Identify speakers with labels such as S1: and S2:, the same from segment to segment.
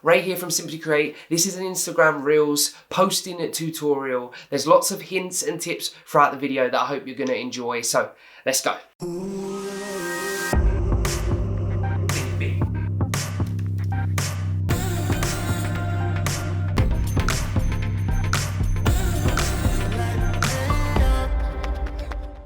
S1: Ray here from Simply Create. This is an Instagram Reels posting tutorial. There's lots of hints and tips throughout the video that I hope you're going to enjoy. So let's go.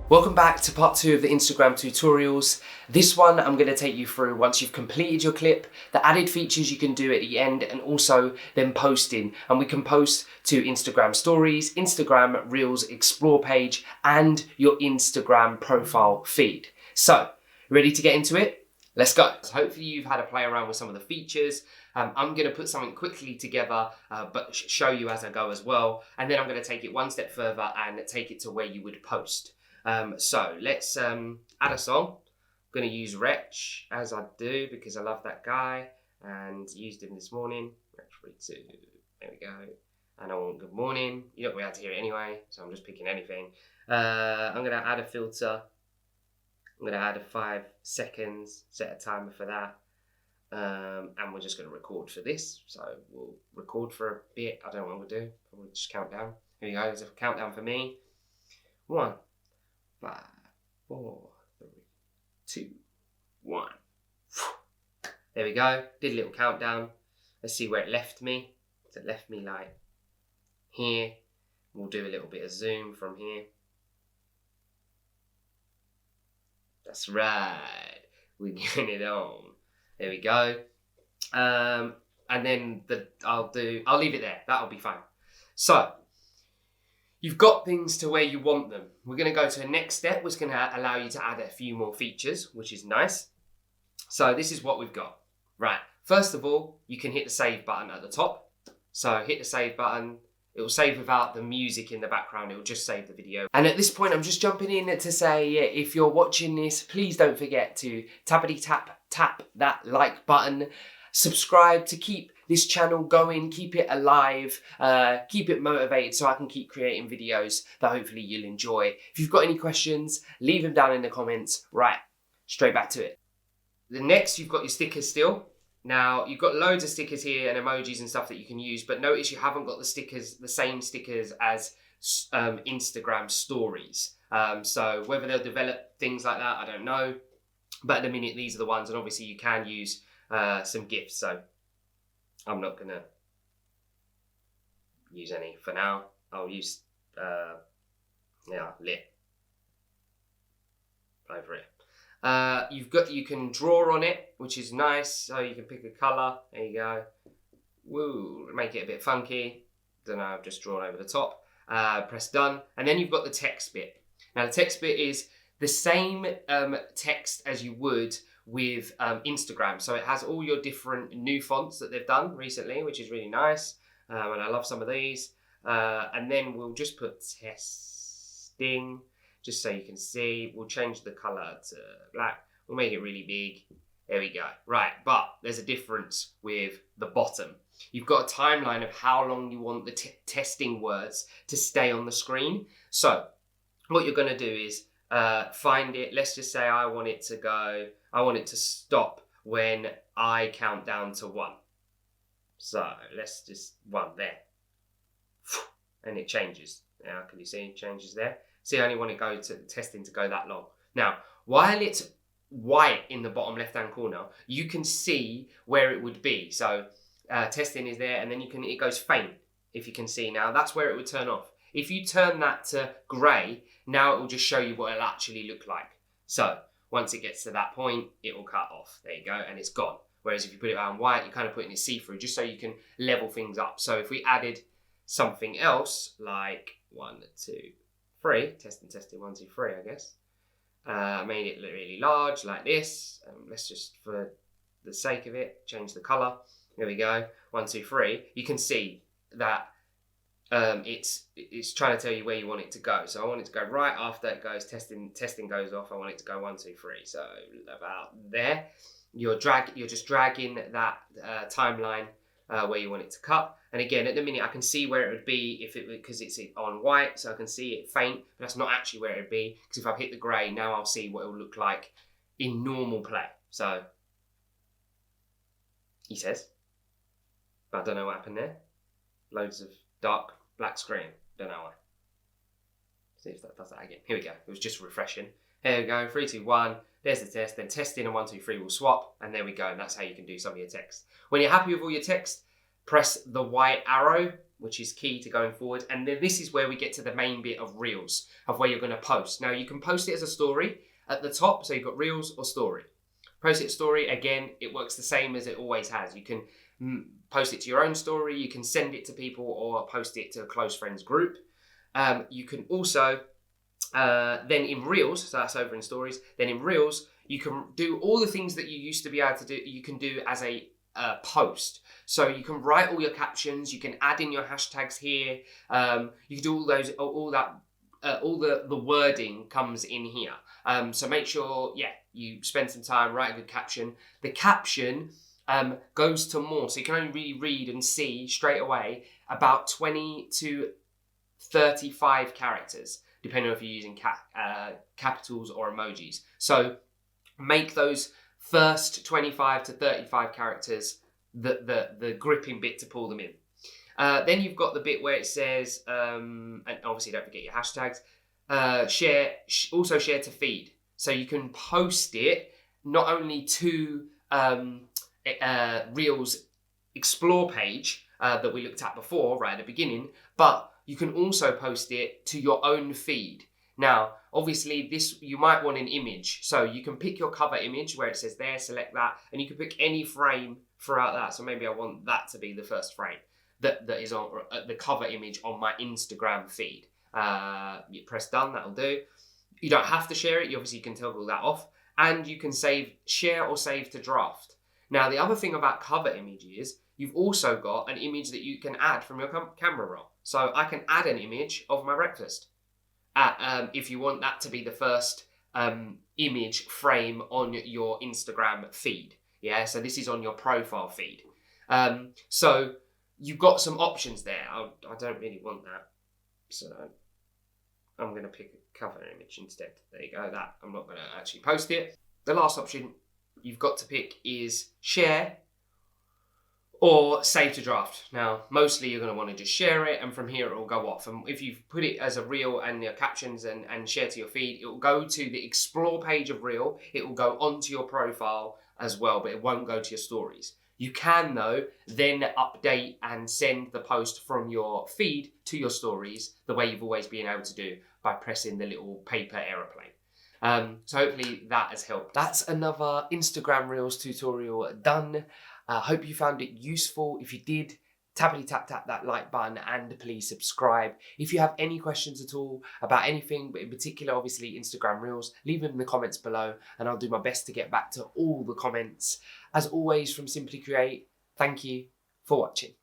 S1: Welcome back to part 2 of the Instagram tutorials. This one I'm going to take you through once you've completed your clip, the added features you can do at the end, and also then posting. And we can post to Instagram stories, Instagram Reels explore page, and your Instagram profile feed. So, ready to get into it? Let's go. So hopefully you've had a play around with some of the features. I'm going to put something quickly together, but show you as I go as well. And then I'm going to take it one step further and take it to where you would post. So let's add a song. I'm going to use Wretch as I do because I love that guy and used him this morning. Wretch 3-2. There we go. And I want Good Morning. You're not going to be able to hear it anyway, so I'm just picking anything. I'm going to add a filter. I'm going to add a 5 seconds, set a timer for that. And we're just going to record for this. So we'll record for a bit. I don't know what we'll do. We'll just count down. Here we go. There's a countdown for me. 1, 5, 4, 3, 2, 1. There we go. Did a little countdown. Let's see where it left me. So it left me like here. We'll do a little bit of zoom from here. That's right. We're getting it on. There we go. And then I'll leave it there. That'll be fine. So you've got things to where you want them. We're going to go to the next step, which is going to allow you to add a few more features, which is nice. So this is what we've got. Right. First of all, you can hit the save button at the top. So hit the save button. It will save without the music in the background. It will just save the video. And at this point, I'm just jumping in to say, if you're watching this, please don't forget to tap that like button. Subscribe to keep this channel going, keep it alive, keep it motivated so I can keep creating videos that hopefully you'll enjoy. If you've got any questions, leave them down in the comments. Right, straight back to it. The next, you've got your stickers still. Now, you've got loads of stickers here and emojis and stuff that you can use, but notice you haven't got the same stickers as Instagram stories. So whether they'll develop things like that, I don't know. But at the minute, these are the ones, and obviously you can use some GIFs, so I'm not going to use any for now. I'll use, lit over it. You can draw on it, which is nice. So you can pick a colour. There you go. Woo, make it a bit funky. Don't know, I've just drawn over the top. Press done. And then you've got the text bit. Now the text bit is the same text as you would with Instagram. So it has all your different new fonts that they've done recently, which is really nice. And I love some of these. And then we'll just put testing, just so you can see. We'll change the color to black. We'll make it really big. There we go. Right, but there's a difference with the bottom. You've got a timeline of how long you want the testing words to stay on the screen. So what you're going to do is find it. Let's just say I want it to stop when I count down to 1. So let's just 1 there. And it changes. Now, can you see it changes there? See, I only want testing to go that long. Now, while it's white in the bottom left-hand corner, you can see where it would be. So testing is there, and then it goes faint, if you can see now. That's where it would turn off. If you turn that to grey, now it will just show you what it'll actually look like. So once it gets to that point, it will cut off. There you go, and it's gone. Whereas if you put it on white, you're kind of putting it see-through, just so you can level things up. So if we added something else, like 1, 2, 3, testing, 1, 2, 3, I guess. Made it look really large, like this. Let's just, for the sake of it, change the colour. There we go, 1, 2, 3. You can see that it's trying to tell you where you want it to go. So I want it to go right after it goes, testing goes off. I want it to go 1, 2, 3. So about there. You're just dragging that timeline where you want it to cut. And again, at the minute, I can see where it would be because it's on white, so I can see it faint, but that's not actually where it would be, because if I've hit the grey, now I'll see what it will look like in normal play. So, he says, I don't know what happened there. Loads of dark black screen. Don't know why. See if that does that again. Here we go. It was just refreshing. Here we go. 3, 2, 1. There's the test. Then testing and 1, 2, 3 will swap. And there we go. And that's how you can do some of your text. When you're happy with all your text, press the white arrow, which is key to going forward. And then this is where we get to the main bit of Reels, of where you're going to post. Now, you can post it as a story at the top. So you've got Reels or story. Post it story, again, it works the same as it always has. You can post it to your own story. You can send it to people or post it to a close friends group. You can also, then in Reels, so that's over in stories, then in Reels, you can do all the things that you used to be able to do, you can do as a post. So you can write all your captions, you can add in your hashtags here, you can do all those, all the wording comes in here. So make sure, you spend some time, write a good caption. The caption goes to more, so you can only really read and see straight away about 20 to 35 characters, depending on if you're using capitals or emojis. So make those first 25 to 35 characters the gripping bit to pull them in. Then you've got the bit where it says, and obviously don't forget your hashtags, also share to feed. So you can post it not only to Reels Explore page that we looked at before, right at the beginning, but you can also post it to your own feed. Now, obviously, this you might want an image. So you can pick your cover image where it says there, select that, and you can pick any frame throughout that. So maybe I want that to be the first frame that is on the cover image on my Instagram feed. You press done, that'll do. You don't have to share it. You obviously can toggle that off. And you can share or save to draft. Now, the other thing about cover image is you've also got an image that you can add from your camera roll. So I can add an image of my breakfast if you want that to be the first image frame on your Instagram feed. Yeah, so this is on your profile feed. So you've got some options there. I don't really want that. So I'm going to pick a cover image instead. There you go, that. I'm not going to actually post it. The last option you've got to pick is share or save to draft. Now, mostly you're going to want to just share it, and from here it will go off. And if you've put it as a reel and your captions and share to your feed, it will go to the explore page of Reel. It will go onto your profile as well, but it won't go to your stories. You can, though, then update and send the post from your feed to your stories the way you've always been able to do by pressing the little paper aeroplane. So hopefully that has helped. That's another Instagram Reels tutorial done. Hope you found it useful. If you did, tap that like button and please subscribe. If you have any questions at all about anything, but in particular, obviously, Instagram Reels, leave them in the comments below and I'll do my best to get back to all the comments. As always, from Simply Create, thank you for watching.